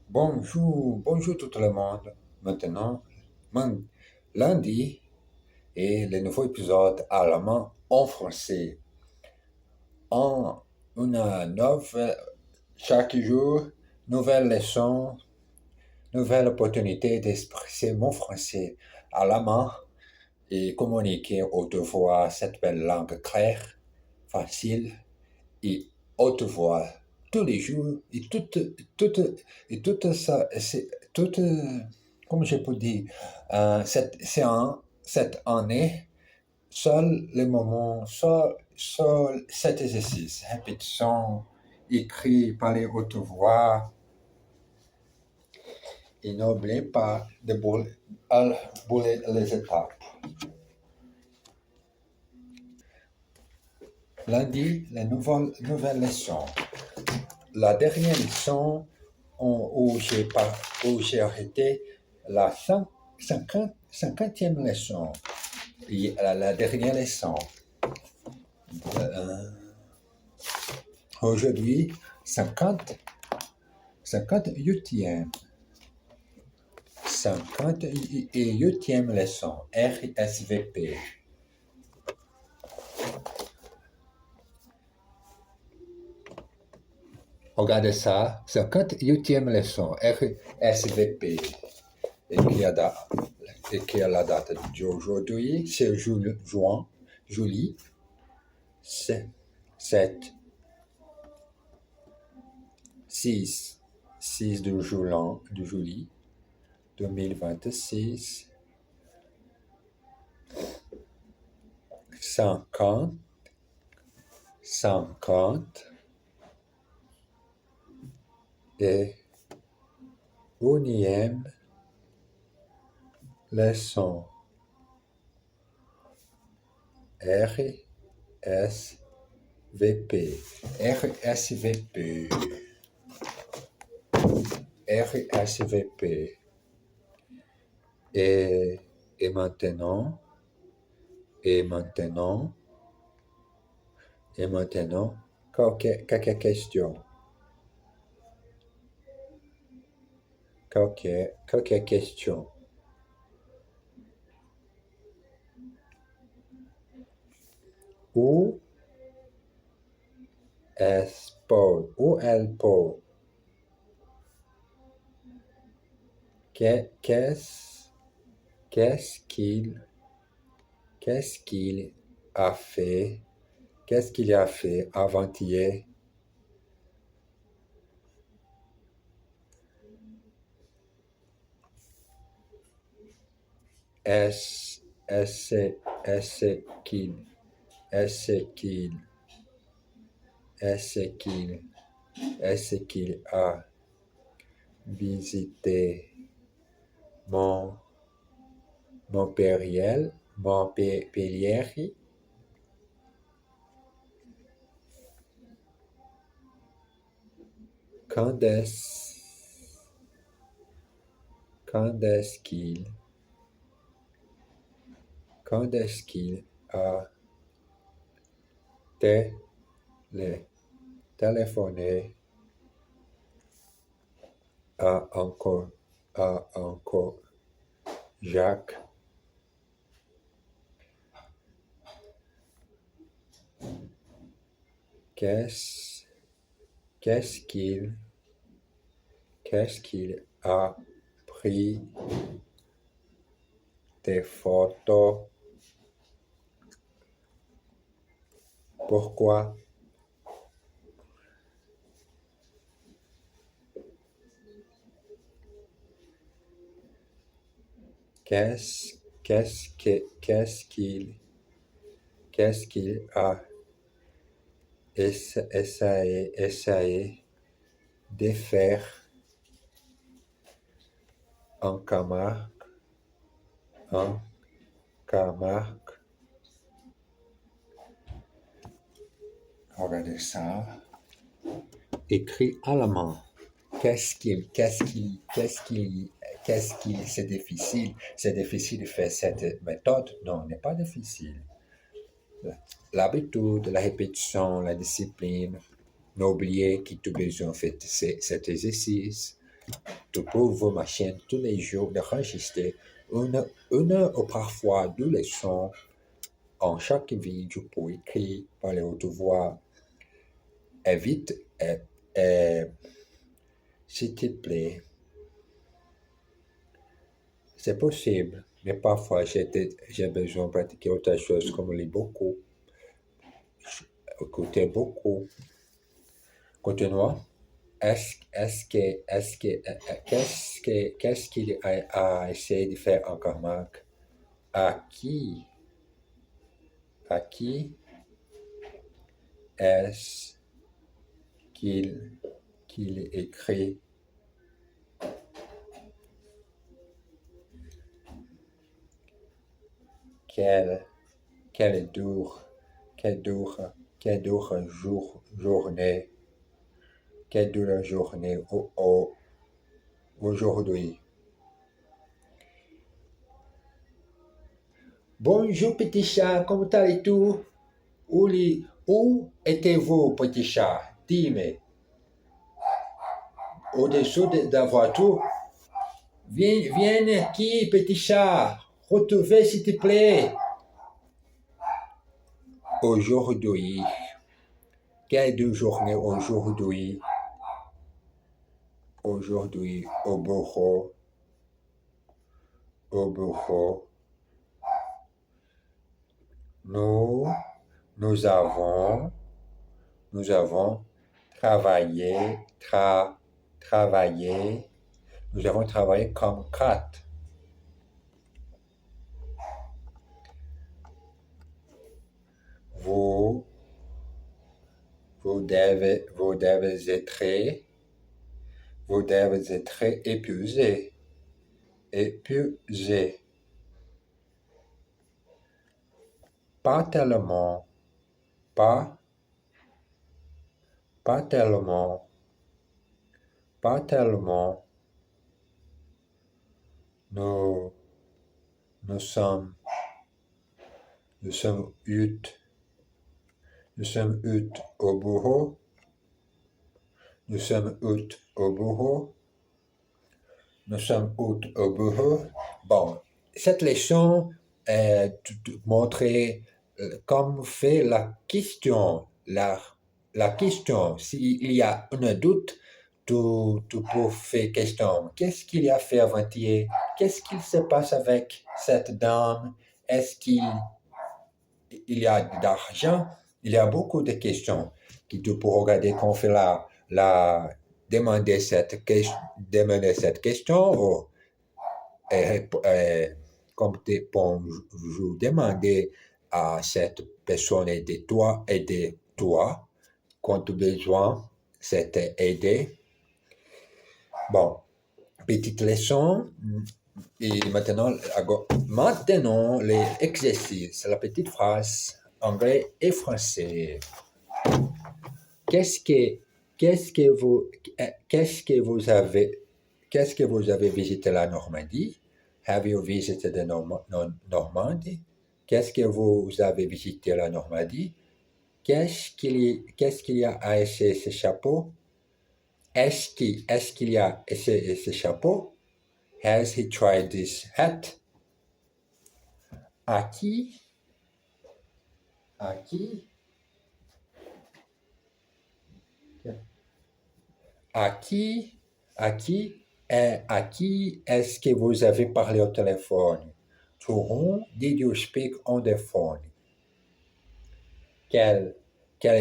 Bonjour tout le monde. Maintenant, lundi et le nouveau épisode allemand en français. En une nouvelle, chaque jour, nouvelle leçon, nouvelle opportunité d'exprimer mon français allemand et communiquer haute voix cette belle langue claire, facile et haute voix tous les jours et toute ça, comme je peux dire, cette année, seul le moment, seul cet exercice, répétition, écrit, parler haute voix, et n'oubliez pas de bouler les étapes. Lundi, la nouvelle leçon. La dernière leçon où j'ai arrêté la 50e leçon. Et la dernière leçon. Aujourd'hui, 58e. 58e leçon. RSVP. Regardez ça, 58e leçon, RSVP. Et qui a la date d'aujourd'hui, c'est juillet 7, 6 de juillet 2026, 50 et unième leçon. RSVP. Et maintenant, quelques questions. Quelques questions. Où est Paul? Où est Paul? Qu'est-ce qu'il a fait? Qu'est-ce qu'il a fait avant-hier? Est-ce qu'il a visité Montpellier? Quand est-ce qu'il a téléphoné à encore Jacques? Qu'est-ce qu'il a pris des photos? Pourquoi? Qu'est-ce qu'il a essayé de faire en Camargue? Regardez ça. Écrit allemand. C'est difficile. C'est difficile de faire cette méthode? Non, ce n'est pas difficile. L'habitude, la répétition, la discipline. N'oubliez que tu as besoin de faire cet exercice. pour vos machines tous les jours d'enregistrer une ou parfois deux leçons en chaque vidéo pour écrire par les haute voix. Évite, s'il te plaît. C'est possible, mais parfois j'ai besoin de pratiquer autre chose comme lire beaucoup, écouter beaucoup. Continuons. Qu'est-ce qu'il a essayé de faire encore, Marc? À qui est-ce qu'il écrit? Quelle dure journée aujourd'hui. Bonjour petit chat, comment allez-vous? Où étiez-vous petit chat? Dis-moi. Au-dessous de la voiture? Viens qui petit chat? Retrouvez s'il te plaît. Aujourd'hui. Quelle journée aujourd'hui? Aujourd'hui, au bureau. Nous avons travaillé, nous avons travaillé comme quatre. Vous devez être épuisé. Pas tellement. Nous sommes huit au bureau. Bon, cette leçon montrait comme fait la question. La question, s'il y a un doute, tu peux faire question. Qu'est-ce qu'il a fait avant-hier? Qu'est-ce qu'il se passe avec cette dame? Est-ce qu'il y a d'argent? Il y a beaucoup de questions que tu peux regarder quand on fait demander cette question ou comme je demander à cette personne de toi quand tu as besoin cette aide. Bon, petite leçon. Et maintenant les exercices, la petite phrase anglais et français. Qu'est-ce que vous avez visité la Normandie? Have you visited the Normandie? Qu'est-ce que vous avez visité la Normandie? Qu'est-ce qu'il y a à essayer ce chapeau? Est-ce qu'il y a essayé ce chapeau? Has he tried this hat? À qui est-ce que vous avez parlé au téléphone? To whom did you speak on the phone? Quelle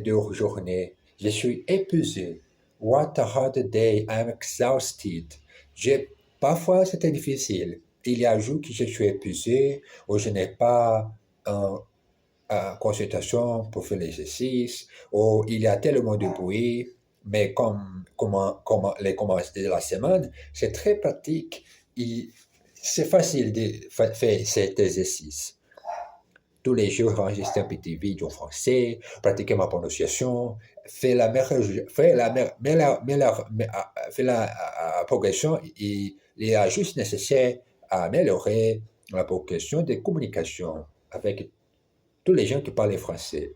dure journée. Je suis épuisé. What a hard day. I'm exhausted. Parfois, c'était difficile. Il y a un jour que je suis épuisé ou je n'ai pas consultation pour faire l'exercice ou il y a tellement de bruit. Mais comme les commences de la semaine, c'est très pratique et c'est facile de faire cet exercice. Tous les jours, enregistrer un petit vidéo français, pratiquer ma prononciation, faire la progression et les ajustements nécessaires à améliorer la progression de communication avec tous les gens qui parlent français.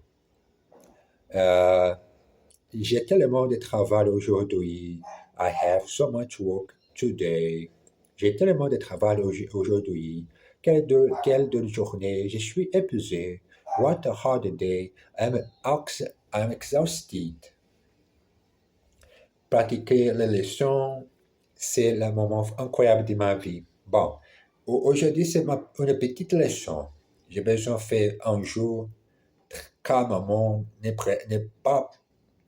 J'ai tellement de travail aujourd'hui. I have so much work today. J'ai tellement de travail aujourd'hui. Quelle dure journée. Je suis épuisé. What a hard day. I'm exhausted. Pratiquer les leçons, c'est le moment incroyable de ma vie. Bon, aujourd'hui, c'est une petite leçon. J'ai besoin de faire un jour calmement, ne pas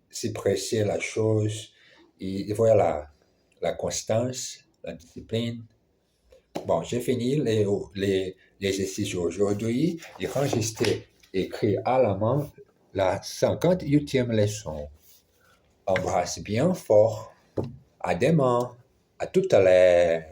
se presser la chose. Et voilà, la constance, la discipline. Bon, j'ai fini les exercices aujourd'hui et enregistré, écrit à la main la 58e leçon. Embrasse bien fort. À demain. À tout à l'heure.